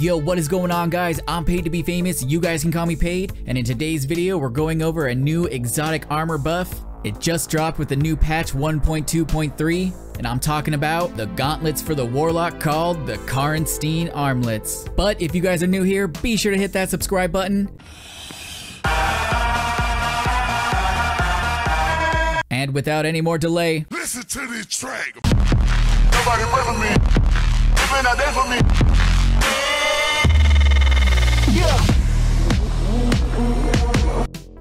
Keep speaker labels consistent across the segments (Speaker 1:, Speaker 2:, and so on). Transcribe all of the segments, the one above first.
Speaker 1: Yo, what is going on, guys? I'm Paid to be famous. You guys can call me Paid. And in today's video, we're going over a new exotic armor buff. It just dropped with the new patch 1.2.3, and I'm talking about the gauntlets for the warlock called the Karnstein Armlets. But if you guys are new here, be sure to hit that subscribe button. And without any more delay,
Speaker 2: listen to this track. Nobody pray for me. They been out there for me. Yeah.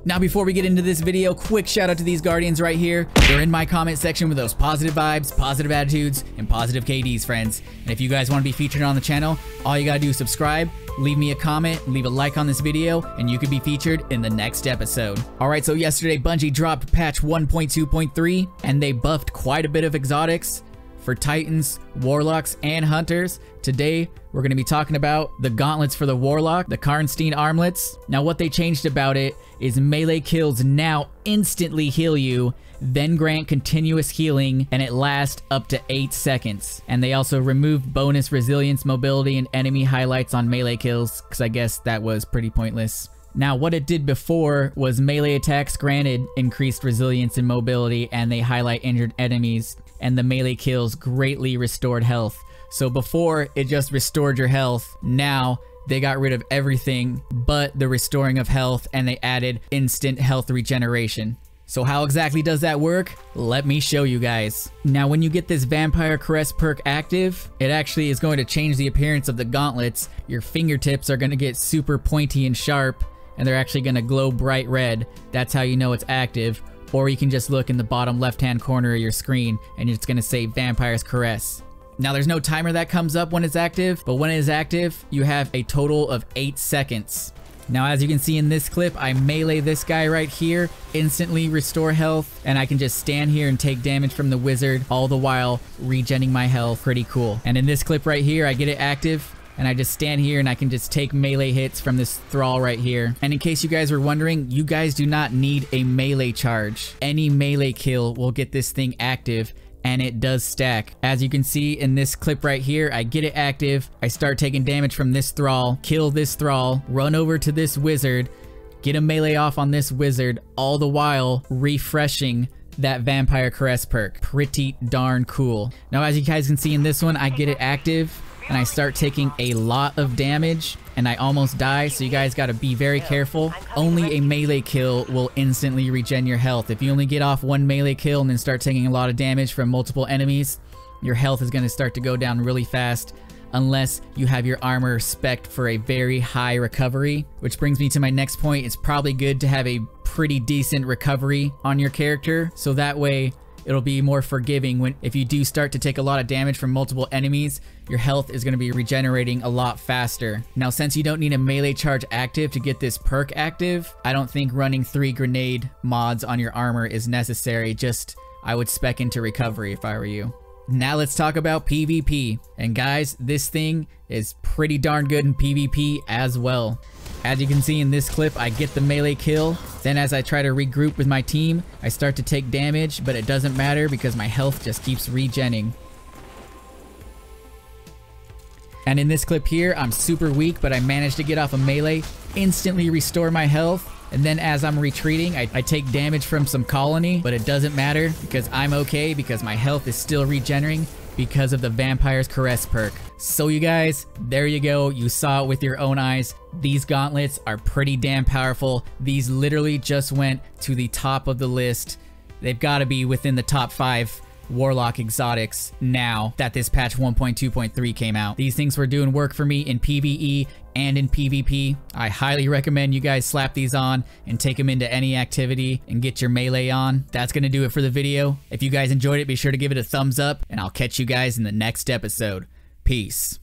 Speaker 1: Now before we get into this video, quick shout out to these guardians right here. They're in my comment section with those positive vibes, positive attitudes, and positive KDs, friends. And if you guys want to be featured on the channel, all you gotta do is subscribe, leave me a comment, leave a like on this video, and you could be featured in the next episode. Alright, so yesterday Bungie dropped patch 1.2.3, and they buffed quite a bit of exotics for Titans, Warlocks, and Hunters. Today, we're going to be talking about the gauntlets for the Warlock, the Karnstein Armlets. Now, what they changed about it is melee kills now instantly heal you, then grant continuous healing, and it lasts up to 8 seconds. And they also removed bonus resilience, mobility, and enemy highlights on melee kills, because I guess that was pretty pointless. Now, what it did before was melee attacks granted increased resilience and mobility, and they highlight injured enemies, and the melee kills greatly restored health. So before, it just restored your health. Now, they got rid of everything but the restoring of health, and they added instant health regeneration. So how exactly does that work? Let me show you guys. Now, when you get this Vampire Caress perk active, it actually is going to change the appearance of the gauntlets. Your fingertips are going to get super pointy and sharp, and they're actually going to glow bright red. That's how you know it's active. Or you can just look in the bottom left-hand corner of your screen, and it's going to say Vampire's Caress. Now, there's no timer that comes up when it's active, but when it is active, you have a total of 8 seconds. Now, as you can see in this clip, I melee this guy right here, instantly restore health, and I can just stand here and take damage from the wizard, all the while regenning my health. Pretty cool. And in this clip right here, I get it active, and I just stand here and I can just take melee hits from this thrall right here. And in case you guys were wondering, you guys do not need a melee charge. Any melee kill will get this thing active, and it does stack. As you can see in this clip right here, I get it active, I start taking damage from this thrall, kill this thrall, run over to this wizard, get a melee off on this wizard, all the while refreshing that Vampire Caress perk. Pretty darn cool. Now, as you guys can see in this one, I get it active, and I start taking a lot of damage, and I almost die, so you guys gotta be very careful. Only a melee kill will instantly regen your health. If you only get off one melee kill and then start taking a lot of damage from multiple enemies, your health is gonna start to go down really fast, unless you have your armor spec'd for a very high recovery. Which brings me to my next point. It's probably good to have a pretty decent recovery on your character, so that way it'll be more forgiving if you do start to take a lot of damage from multiple enemies, your health is going to be regenerating a lot faster. Now, since you don't need a melee charge active to get this perk active, I don't think running 3 grenade mods on your armor is necessary. Just, I would spec into recovery if I were you. Now let's talk about PvP. And guys, this thing is pretty darn good in PvP as well. As you can see in this clip, I get the melee kill. Then as I try to regroup with my team, I start to take damage, but it doesn't matter because my health just keeps regenning. And in this clip here, I'm super weak, but I managed to get off a melee, instantly restore my health, and then as I'm retreating, I take damage from some colony, but it doesn't matter because I'm okay because my health is still regenerating because of the Vampire's Caress perk. So you guys, there you go. You saw it with your own eyes. These gauntlets are pretty damn powerful. These literally just went to the top of the list. They've got to be within the top 5 Warlock exotics now that this patch 1.2.3 came out. These things were doing work for me in PvE and in PvP. I highly recommend you guys slap these on and take them into any activity and get your melee on. That's gonna do it for the video. If you guys enjoyed it, be sure to give it a thumbs up, and I'll catch you guys in the next episode. Peace.